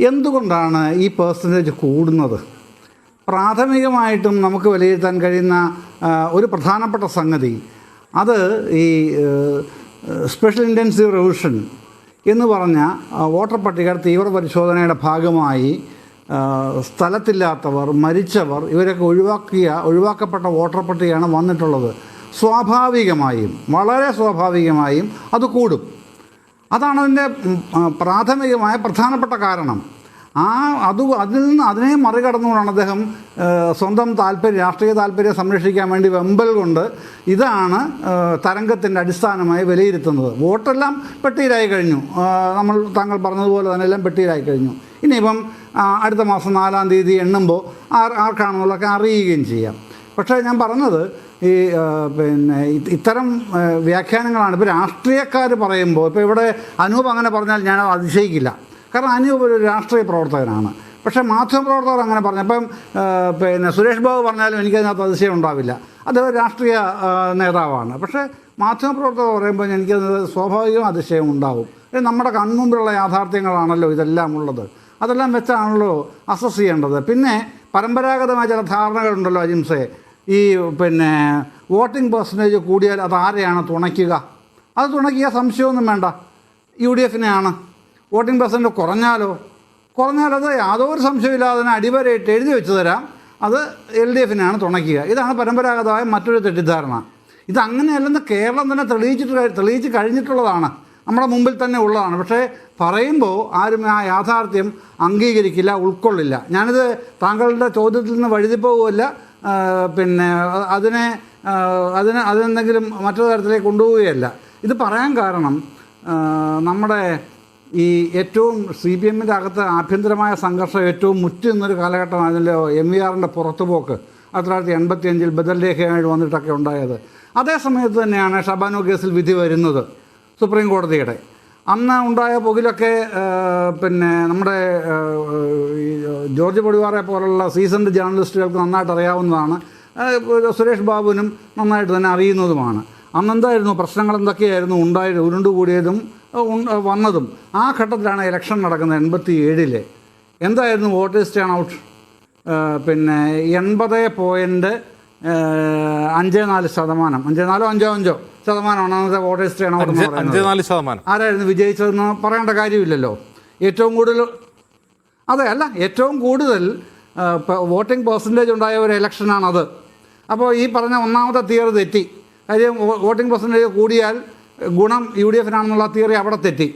എന്തുകൊണ്ടാണ് ഈ പെർസെൻറ്റേജ് കൂടുന്നത്? പ്രാഥമികമായിട്ടും നമുക്ക് വിലയിരുത്താൻ കഴിയുന്ന ഒരു പ്രധാനപ്പെട്ട സംഗതി അത് ഈ സ്പെഷ്യൽ ഇൻറ്റൻസീവ് റിവിഷൻ എന്ന് പറഞ്ഞ വോട്ടർ പട്ടിക തീവ്ര പരിശോധനയുടെ ഭാഗമായി സ്ഥലത്തില്ലാത്തവർ, മരിച്ചവർ ഇവരൊക്കെ ഒഴിവാക്കപ്പെട്ട വോട്ടർ പട്ടികയാണ് വന്നിട്ടുള്ളത്. സ്വാഭാവികമായും, വളരെ സ്വാഭാവികമായും അത് കൂടും. അതാണ് അതിൻ്റെ പ്രാഥമികമായ പ്രധാനപ്പെട്ട കാരണം. അതിനെ മറികടന്നുകൊണ്ടാണ് അദ്ദേഹം സ്വന്തം രാഷ്ട്രീയ താല്പര്യം സംരക്ഷിക്കാൻ വേണ്ടി വെമ്പൽ കൊണ്ട് ഇതാണ് തരംഗത്തിൻ്റെ അടിസ്ഥാനമായി വിലയിരുത്തുന്നത്. വോട്ടെല്ലാം പെട്ടിയിലായി കഴിഞ്ഞു. താങ്കൾ പറഞ്ഞതുപോലെ തന്നെ എല്ലാം പെട്ടിയിലായി കഴിഞ്ഞു. ഇനിയിപ്പം അടുത്ത മാസം 4-ാം തീയതി എണ്ണുമ്പോൾ ആർക്കാണെന്നുള്ളതൊക്കെ അറിയുകയും ചെയ്യാം. പക്ഷേ ഞാൻ പറഞ്ഞത് ഇത്തരം വ്യാഖ്യാനങ്ങളാണ് ഇപ്പോൾ രാഷ്ട്രീയക്കാർ പറയുമ്പോൾ. ഇപ്പോൾ ഇവിടെ അനൂപ് അങ്ങനെ പറഞ്ഞാൽ ഞാൻ അതിശയിക്കില്ല. കാരണം അനൂപ് ഒരു രാഷ്ട്രീയ പ്രവർത്തകനാണ്. പക്ഷേ മാധ്യമപ്രവർത്തകർ അങ്ങനെ പറഞ്ഞു. അപ്പം സുരേഷ് ബാബു പറഞ്ഞാലും എനിക്കതിനകത്ത് അതിശയം ഉണ്ടാവില്ല. അദ്ദേഹം രാഷ്ട്രീയ നേതാവാണ്. പക്ഷേ മാധ്യമപ്രവർത്തകർ പറയുമ്പോൾ എനിക്കത് സ്വാഭാവികം അതിശയം ഉണ്ടാവും. നമ്മുടെ കൺമുമ്പിലുള്ള യാഥാർത്ഥ്യങ്ങളാണല്ലോ ഇതെല്ലാം ഉള്ളത്. അതെല്ലാം വെച്ചാണല്ലോ അസസ് ചെയ്യേണ്ടത്. പിന്നെ പരമ്പരാഗതമായ ചില ധാരണകളുണ്ടല്ലോ അജിംസെ. ഈ വോട്ടിംഗ് പെർസെൻറ്റേജ് കൂടിയാൽ അത് ആരെയാണ് തുണയ്ക്കുക? അത് തുണയ്ക്കുക സംശയമൊന്നും വേണ്ട, UDFനെയാണ്. വോട്ടിംഗ് പെർസെൻറ്റ് കുറഞ്ഞാലത് യാതൊരു സംശയമില്ലാതെ തന്നെ അടിവരയിട്ട് എഴുതി വെച്ച് തരാം, അത് LDFനെയാണ് തുണയ്ക്കുക. ഇതാണ് പരമ്പരാഗതമായ മറ്റൊരു തെറ്റിദ്ധാരണ. ഇതങ്ങനെയല്ലെന്ന് കേരളം തന്നെ തെളിയിച്ച് കഴിഞ്ഞിട്ടുള്ളതാണ്, നമ്മുടെ മുമ്പിൽ തന്നെ ഉള്ളതാണ്. പക്ഷേ പറയുമ്പോൾ ആരും ആ യാഥാർത്ഥ്യം അംഗീകരിക്കില്ല, ഉൾക്കൊള്ളില്ല. ഞാനിത് താങ്കളുടെ ചോദ്യത്തിൽ നിന്ന് വഴുതിപ്പോവുകയല്ല, അതെന്തെങ്കിലും മറ്റൊരു തരത്തിലേക്ക് കൊണ്ടുപോവുകയല്ല. ഇത് പറയാൻ കാരണം നമ്മുടെ ഈ ഏറ്റവും CPMൻ്റെ അകത്ത് ആഭ്യന്തരമായ സംഘർഷം ഏറ്റവും മുറ്റുന്നൊരു കാലഘട്ടമായിരുന്നല്ലോ MVRൻ്റെ പുറത്തുപോക്ക് 1985 ബദൽ രേഖയായിട്ട് വന്നിട്ടൊക്കെ ഉണ്ടായത്. അതേ സമയത്ത് തന്നെയാണ് ഷബാനോ കേസിൽ വിധി വരുന്നത്, സുപ്രീം കോടതിയുടെ. അന്ന് ഉണ്ടായ പുകിലൊക്കെ നമ്മുടെ ജോർജ് പൊടിവാറെ പോലുള്ള സീസൺഡ് ജേർണലിസ്റ്റുകൾക്ക് നന്നായിട്ട് അറിയാവുന്നതാണ്. സുരേഷ് ബാബുവിനും നന്നായിട്ട് തന്നെ അറിയുന്നതുമാണ്. അന്നെന്തായിരുന്നു പ്രശ്നങ്ങൾ, എന്തൊക്കെയായിരുന്നു ഉരുണ്ടുകൂടിയതും വന്നതും. ആ ഘട്ടത്തിലാണ് ഇലക്ഷൻ നടക്കുന്നത് 87. എന്തായിരുന്നു വോട്ടേഴ്സ് ടേൺ ഔട്ട്? 80.54%, 5.4 അന്നത്തെ വോട്ടേഴ്സ് ടേൺ ഔട്ട് എന്ന് പറയുന്നത്. ആരായിരുന്നു വിജയിച്ചതെന്ന് പറയേണ്ട കാര്യമില്ലല്ലോ. ഏറ്റവും കൂടുതൽ വോട്ടിംഗ് പെർസെൻറ്റേജ് ഉണ്ടായ ഒരു ഇലക്ഷനാണത്. അപ്പോൾ ഈ പറഞ്ഞ ഒന്നാമത്തെ തിയറി തെറ്റി. കാര്യം വോട്ടിംഗ് പെർസെൻറ്റേജ് കൂടിയാൽ ഗുണം UDFനാണെന്നുള്ള തിയറി അവിടെ തെറ്റി.